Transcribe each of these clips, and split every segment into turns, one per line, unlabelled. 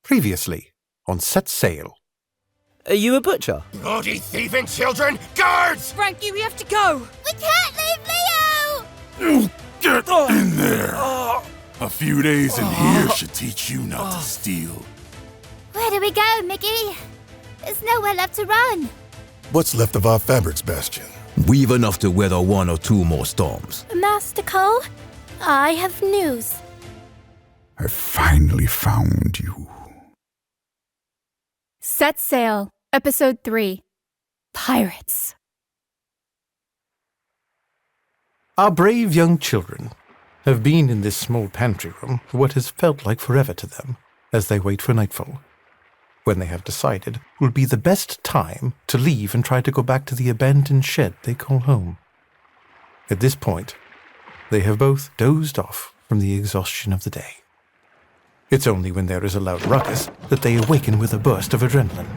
Previously on Set Sail.
Are you a butcher?
Bloody thieving children! Guards!
Frankie, we have to go!
We can't leave Leo!
Get in there! A few days in here should teach you not to steal.
Where do we go, Mickey? There's nowhere left to run.
What's left of our fabrics, Bastion?
We've enough to weather 1 or 2 more storms.
Master Cole, I have news.
I finally found you.
Set Sail, Episode 3. Pirates.
Our brave young children have been in this small pantry room for what has felt like forever to them as they wait for nightfall, when they have decided will be the best time to leave and try to go back to the abandoned shed they call home. At this point, they have both dozed off from the exhaustion of the day. It's only when there is a loud ruckus that they awaken with a burst of adrenaline.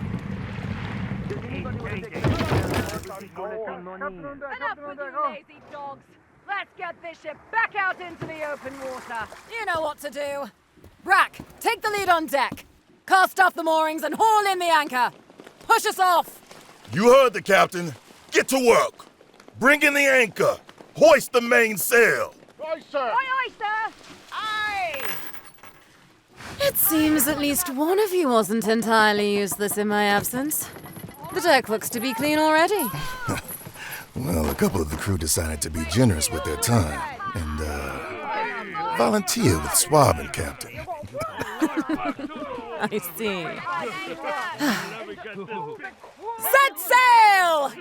Enough with you lazy dogs! Let's get this ship back out into the open water. You know what to do. Brack, take the lead on deck. Cast off the moorings and haul in the anchor. Push us off.
You heard the captain. Get to work. Bring in the anchor. Hoist the mainsail.
Aye, sir!
Aye, aye, sir! Aye! It seems at least one of you wasn't entirely useless in my absence. The deck looks to be clean already.
Well, a couple of the crew decided to be generous with their time and, volunteer with swabbing, Captain.
I see. Set sail!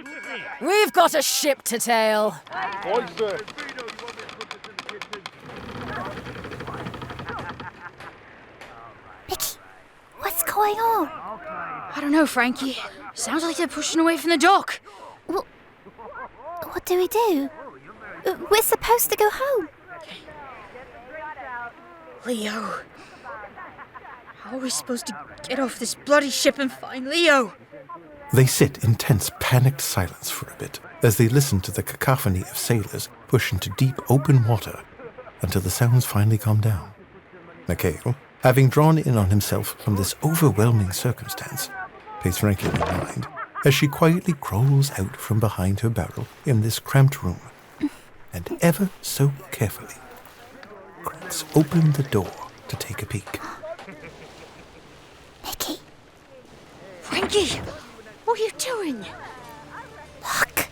We've got a ship to tail.
Aye, sir!
Mickey, what's going on?
I don't know, Frankie. Sounds like they're pushing away from the dock.
Well, what do we do? We're supposed to go home.
Leo. How are we supposed to get off this bloody ship and find Leo?
They sit in tense, panicked silence for a bit as they listen to the cacophony of sailors push into deep, open water until the sounds finally calm down. Mikhail, having drawn in on himself from this overwhelming circumstance, pays Frankie no mind as she quietly crawls out from behind her barrel in this cramped room and ever so carefully cracks open the door to take a peek.
Mickey,
Frankie! What are you doing?
look.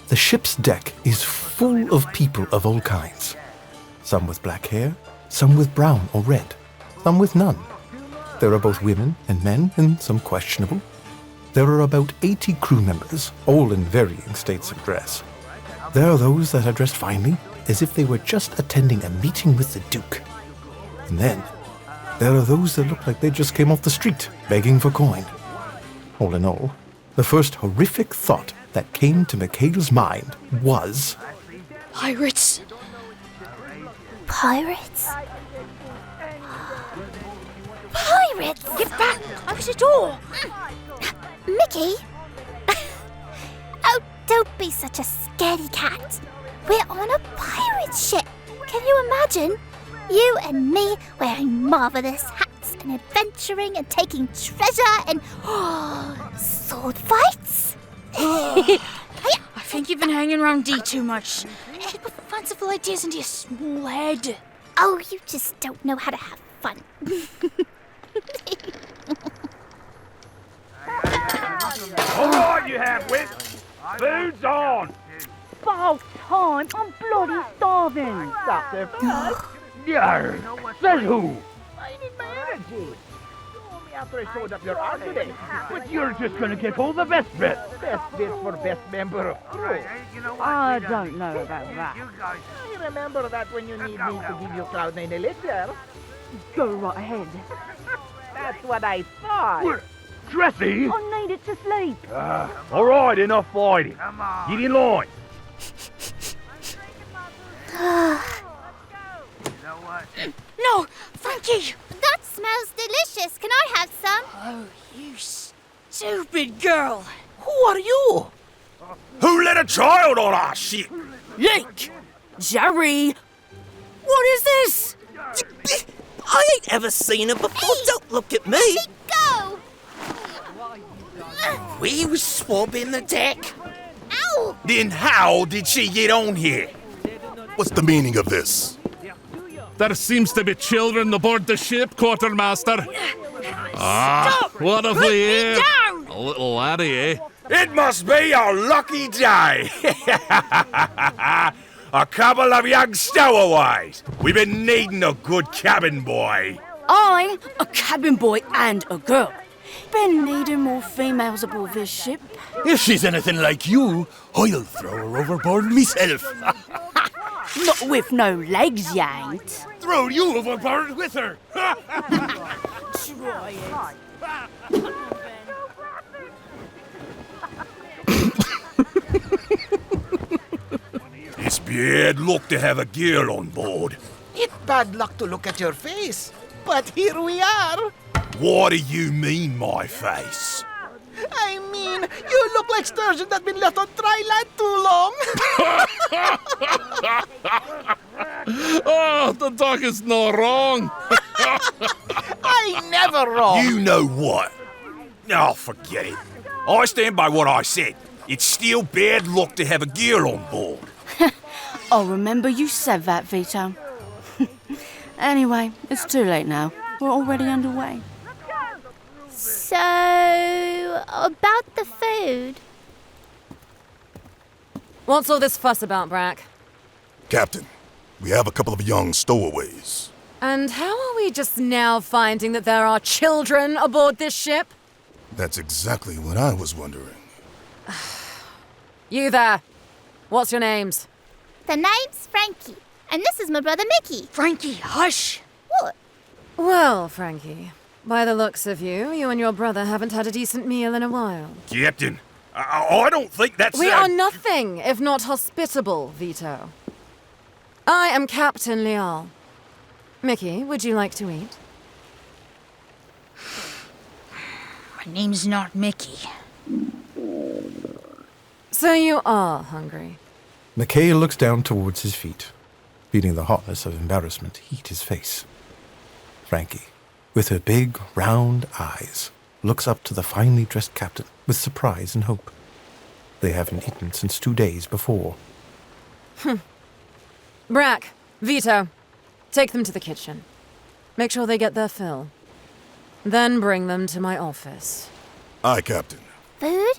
The ship's deck is full of people of all kinds. Some with black hair, some with brown or red, some with none. There are both women and men, and some questionable. There are about 80 crew members, all in varying states of dress. There are those that are dressed finely, as if they were just attending a meeting with the Duke. And then, there are those that look like they just came off the street, begging for coin. All in all, the first horrific thought that came to Mikhail's mind was...
Pirates!
Pirates? Pirates!
Get back! Close the door!
Mickey? Oh, don't be such a scaredy cat. We're on a pirate ship. Can you imagine? You and me wearing marvelous hats and adventuring and taking treasure and sword fights.
I think you've been hanging around D too much. You put fanciful ideas into your small head.
Oh, you just don't know how to have fun.
All right, you have-wits! Food's on!
About time! I'm bloody starving!
Stop there first! Yarr! Says who? I need my energy! Told me after I showed up your arm today. But you're just gonna get all the best bits. Best bits for best member of crew.
I don't know about that.
I remember that when you need me to give you Cloud 9 elixir.
Go right ahead.
That's what I thought.
Tressie?
I need it to sleep.
All right, enough fighting. Get in line.
No! Frankie!
That smells delicious. Can I have some?
Oh, you stupid girl!
Who are you? Who let a child on our ship?
Leek! Jerry! What is this?
I ain't ever seen her before. Don't look at me.
Go!
We was swabbing the deck.
Ow!
Then how did she get on here? What's the meaning of this?
There seems to be children aboard the ship, quartermaster. What have we here? A little laddie, eh?
It must be a lucky day. A couple of young stowaways. We've been needing a good cabin boy.
I, a cabin boy and a girl, been needing more females aboard this ship.
If she's anything like you, I'll throw her overboard myself.
Not with no legs, you ain't.
Throw you overboard with her.
Try it.
It's bad luck to have a girl on board.
It's bad luck to look at your face, but here we are.
What do you mean, my face?
I mean, you look like sturgeon that's been left on dry land too long.
Oh, the dog is no wrong.
I never wrong.
You know what? Oh, forget it. I stand by what I said. It's still bad luck to have a girl on board.
I'll remember you said that, Vito. Anyway, it's too late now. We're already underway.
So, about the food.
What's all this fuss about, Brack?
Captain, we have a couple of young stowaways.
And how are we just now finding that there are children aboard this ship?
That's exactly what I was wondering.
You there. What's your names?
The name's Frankie, and this is my brother Mickey.
Frankie, hush.
What?
Well, Frankie, by the looks of you, you and your brother haven't had a decent meal in a while.
Captain, I don't think that's...
We are nothing if not hospitable, Vito. I am Captain Liahl. Mickey, would you like to eat?
My name's not Mickey.
So you are hungry.
Mikhail looks down towards his feet, feeling the hotness of embarrassment heat his face. Frankie, with her big, round eyes, looks up to the finely dressed captain with surprise and hope. They haven't eaten since 2 days before.
Brack, Vito, take them to the kitchen. Make sure they get their fill. Then bring them to my office.
Aye, Captain.
Food?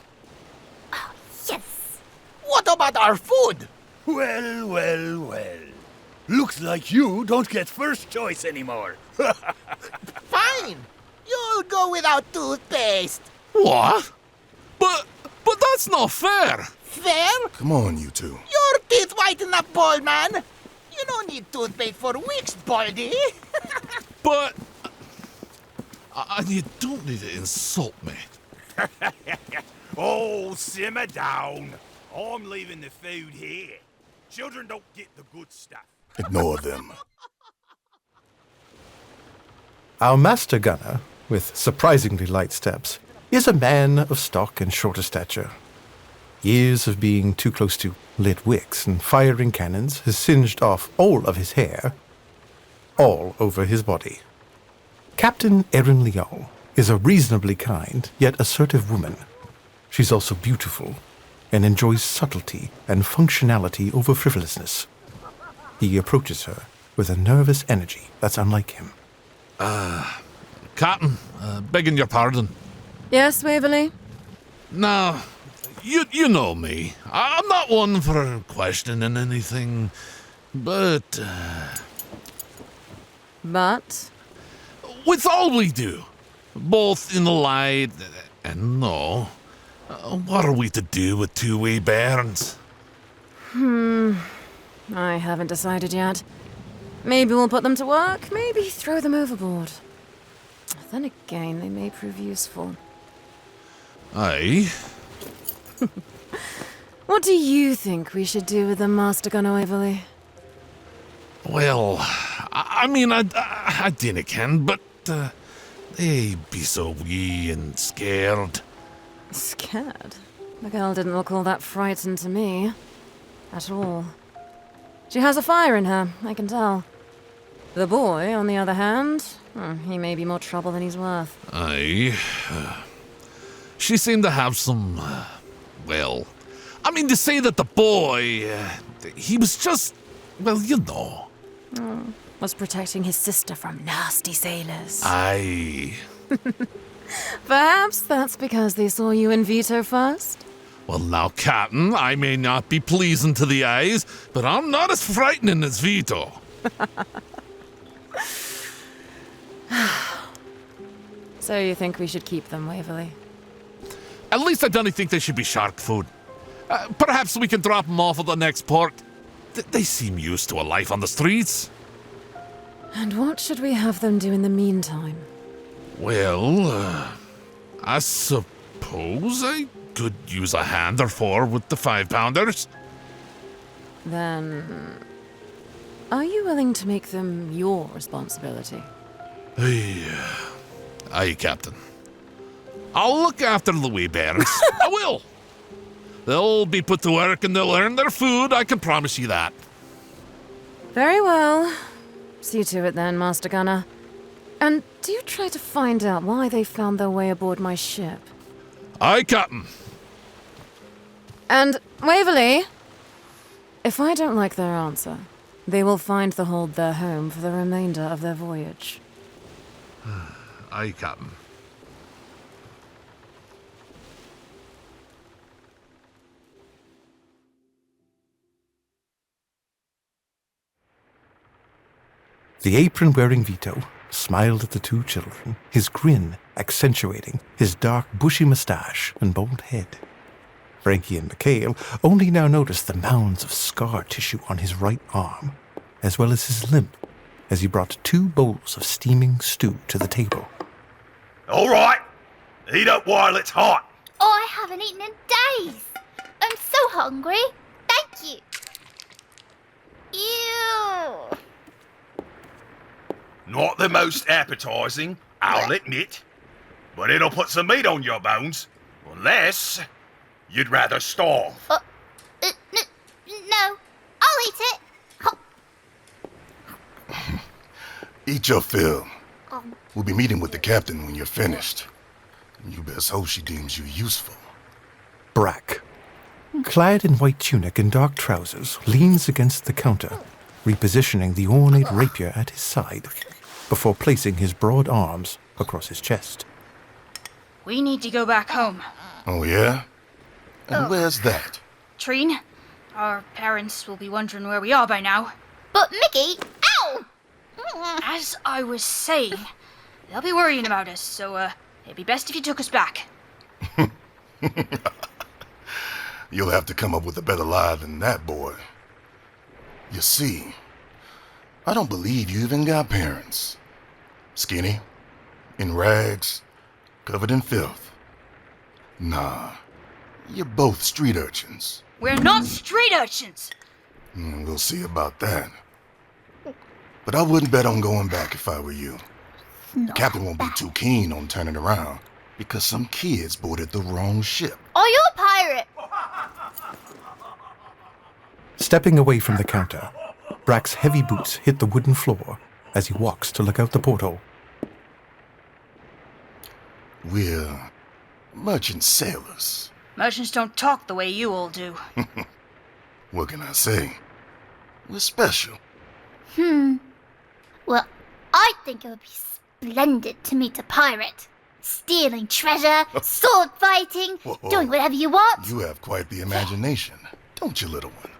Oh, yes.
What about our food?
Well, well, well. Looks like you don't get first choice anymore.
Fine. You'll go without toothpaste.
What? But that's not fair.
Fair?
Come on, you two.
Your teeth white enough, bald man. You don't need toothpaste for weeks, baldy.
But... you don't need to insult me.
Oh, simmer down. I'm leaving the food here. Children don't get the good stuff.
Ignore them.
Our master gunner, with surprisingly light steps, is a man of stock and shorter stature. Years of being too close to lit wicks and firing cannons has singed off all of his hair, all over his body. Captain Erin Liahl is a reasonably kind yet assertive woman. She's also beautiful and enjoys subtlety and functionality over frivolousness. He approaches her with a nervous energy that's unlike him.
Captain, begging your pardon.
Yes, Waverly?
Now, you know me. I'm not one for questioning anything, but...
But?
With all we do, both in the light and no, what are we to do with two wee bairns?
I haven't decided yet. Maybe we'll put them to work, maybe throw them overboard. Then again, they may prove useful.
Aye.
What do you think we should do with them, Master Gunner Waverly?
Well, I mean, I dinna ken, but they be so wee and scared.
Scared? The girl didn't look all that frightened to me. At all. She has a fire in her, I can tell. The boy, on the other hand, he may be more trouble than he's worth.
Aye. She seemed to have some, well, I mean, to say that the boy, he was just, well, you know.
Was protecting his sister from nasty sailors.
Aye.
Perhaps that's because they saw you and Vito first?
Well, now, Captain, I may not be pleasing to the eyes, but I'm not as frightening as Vito.
So you think we should keep them, Waverly?
At least I don't think they should be shark food. Perhaps we can drop them off at the next port. They seem used to a life on the streets.
And what should we have them do in the meantime?
Well, I suppose I could use a hand or four with the 5-pounders.
Then, are you willing to make them your responsibility?
Aye, Captain. I'll look after the wee bears. I will. They'll be put to work and they'll earn their food, I can promise you that.
Very well. See to it then, Master Gunner. And do you try to find out why they found their way aboard my ship?
Aye, Captain.
And, Waverly, if I don't like their answer, they will find the hold their home for the remainder of their voyage.
Aye, Captain.
The apron-wearing Vito smiled at the two children, his grin accentuating his dark, bushy moustache and bald head. Frankie and Mikhail only now noticed the mounds of scar tissue on his right arm, as well as his limp, as he brought 2 bowls of steaming stew to the table.
All right, eat up while it's hot.
Oh, I haven't eaten in days. I'm so hungry. Thank you. Ew.
Not the most appetizing, I'll admit. But it'll put some meat on your bones. Unless you'd rather starve.
No, I'll eat it.
Eat your fill. We'll be meeting with the captain when you're finished. You best hope she deems you useful.
Brack, clad in white tunic and dark trousers, leans against the counter, repositioning the ornate rapier at his side, before placing his broad arms across his chest.
We need to go back home.
Oh, yeah? And where's that?
Treen, our parents will be wondering where we are by now.
But Mickey, ow!
As I was saying, they'll be worrying about us, so it'd be best if you took us back.
You'll have to come up with a better lie than that, boy. You see, I don't believe you even got parents. Skinny, in rags, covered in filth. Nah, you're both street urchins.
We're not street urchins!
We'll see about that. But I wouldn't bet on going back if I were you. The captain won't be too keen on turning around because some kids boarded the wrong ship.
Oh, you're a pirate!
Stepping away from the counter, Brack's heavy boots hit the wooden floor as he walks to look out the porthole.
We're merchant sailors.
Merchants don't talk the way you all do.
What can I say? We're special.
Well, I think it would be splendid to meet a pirate. Stealing treasure, sword fighting, doing whatever you want.
You have quite the imagination, don't you, little one?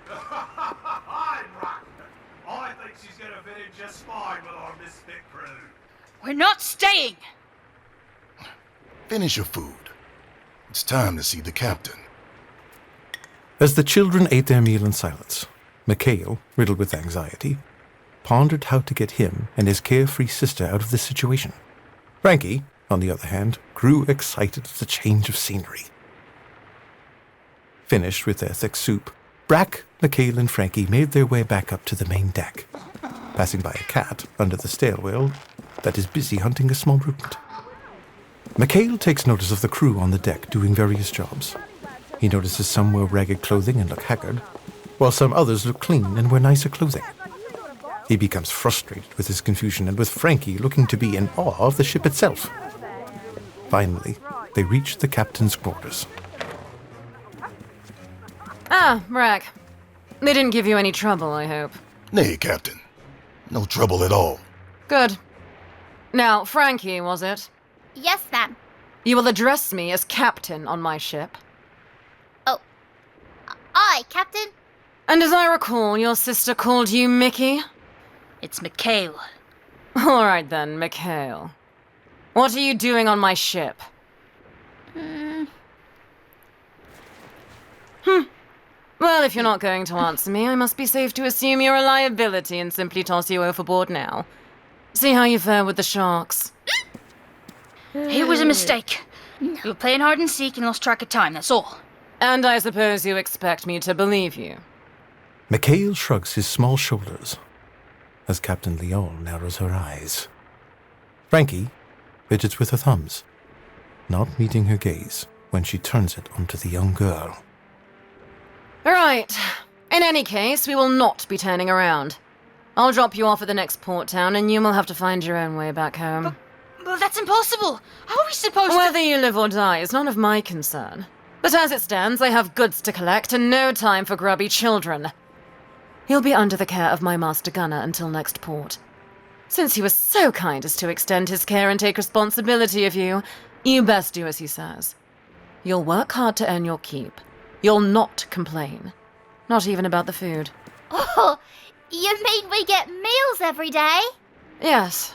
I think she's gonna fit in just fine with our misfit crew.
We're not staying!
Finish your food. It's time to see the captain.
As the children ate their meal in silence, Mikhail, riddled with anxiety, pondered how to get him and his carefree sister out of this situation. Frankie, on the other hand, grew excited at the change of scenery. Finished with their thick soup, Brack, Mikhail, and Frankie made their way back up to the main deck, passing by a cat under the stairwell that is busy hunting a small rodent. Mikhail takes notice of the crew on the deck doing various jobs. He notices some wear ragged clothing and look haggard, while some others look clean and wear nicer clothing. He becomes frustrated with his confusion and with Frankie looking to be in awe of the ship itself. Finally, they reach the captain's quarters.
Ah, Brack. They didn't give you any trouble, I hope.
Nay, Captain. No trouble at all.
Good. Now, Frankie, was it?
Yes, ma'am.
You will address me as captain on my ship.
Oh. Aye, Captain.
And as I recall, your sister called you Mickey?
It's Mikhail.
All right then, Mikhail. What are you doing on my ship? Well, if you're not going to answer me, I must be safe to assume you're a liability and simply toss you overboard now. See how you fare with the sharks.
It was a mistake. We were playing hide and seek and lost track of time, that's all.
And I suppose you expect me to believe you.
Mikhail shrugs his small shoulders as Captain Liahl narrows her eyes. Frankie fidgets with her thumbs, not meeting her gaze when she turns it onto the young girl.
Right. In any case, we will not be turning around. I'll drop you off at the next port town and you will have to find your own way back home.
But that's impossible! How are we supposed to—
Whether you live or die is none of my concern. But as it stands, I have goods to collect and no time for grubby children. He'll be under the care of my master gunner until next port. Since he was so kind as to extend his care and take responsibility of you, you best do as he says. You'll work hard to earn your keep. You'll not complain. Not even about the food.
Oh, you mean we get meals every day?
Yes.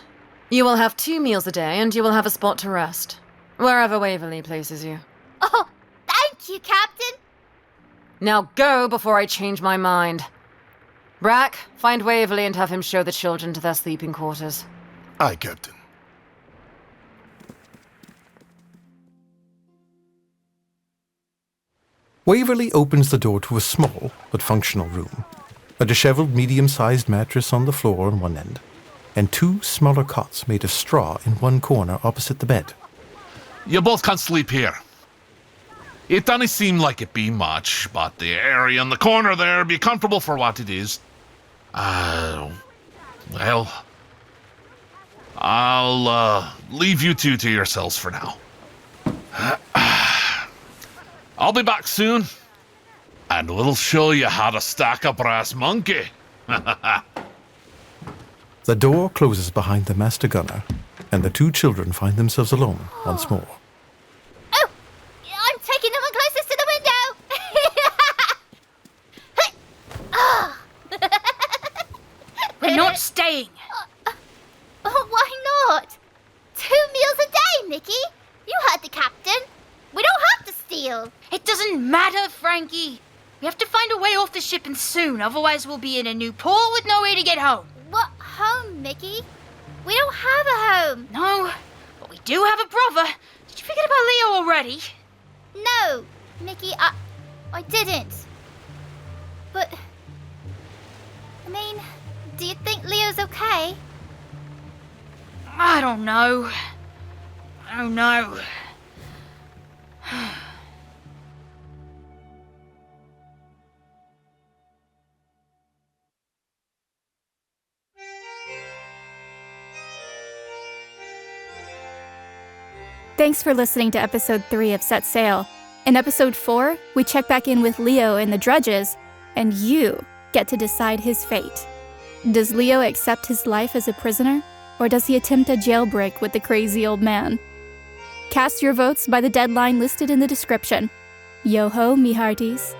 You will have 2 meals a day and you will have a spot to rest. Wherever Waverly places you.
Oh, thank you, Captain.
Now go before I change my mind. Brack, find Waverly and have him show the children to their sleeping quarters.
Aye, Captain.
Waverly opens the door to a small but functional room. A disheveled medium-sized mattress on the floor on one end, and 2 smaller cots made of straw in one corner opposite the bed.
You both can sleep here. It doesn't seem like it be much, but the area in the corner there be comfortable for what it is. Well, I'll leave you 2 to yourselves for now. I'll be back soon, and we'll show you how to stack a brass monkey.
The door closes behind the master gunner, and the 2 children find themselves alone once more.
Oh, I'm taking the one closest to the window.
We're not staying.
Why not? 2 meals a day, Mickey. You heard the captain. We don't have to steal.
It doesn't matter, Frankie. We have to find a way off the ship and soon, otherwise we'll be in a new port with no way to get home.
What home, Mickey? We don't have a home.
No, but we do have a brother. Did you forget about Leo already?
No, Mickey, I didn't. But, I mean, do you think Leo's okay?
I don't know.
Thanks for listening to episode 3 of Set Sail. In episode 4, we check back in with Leo and the Drudges, and you get to decide his fate. Does Leo accept his life as a prisoner, or does he attempt a jailbreak with the crazy old man? Cast your votes by the deadline listed in the description. Yo-ho, me hearties.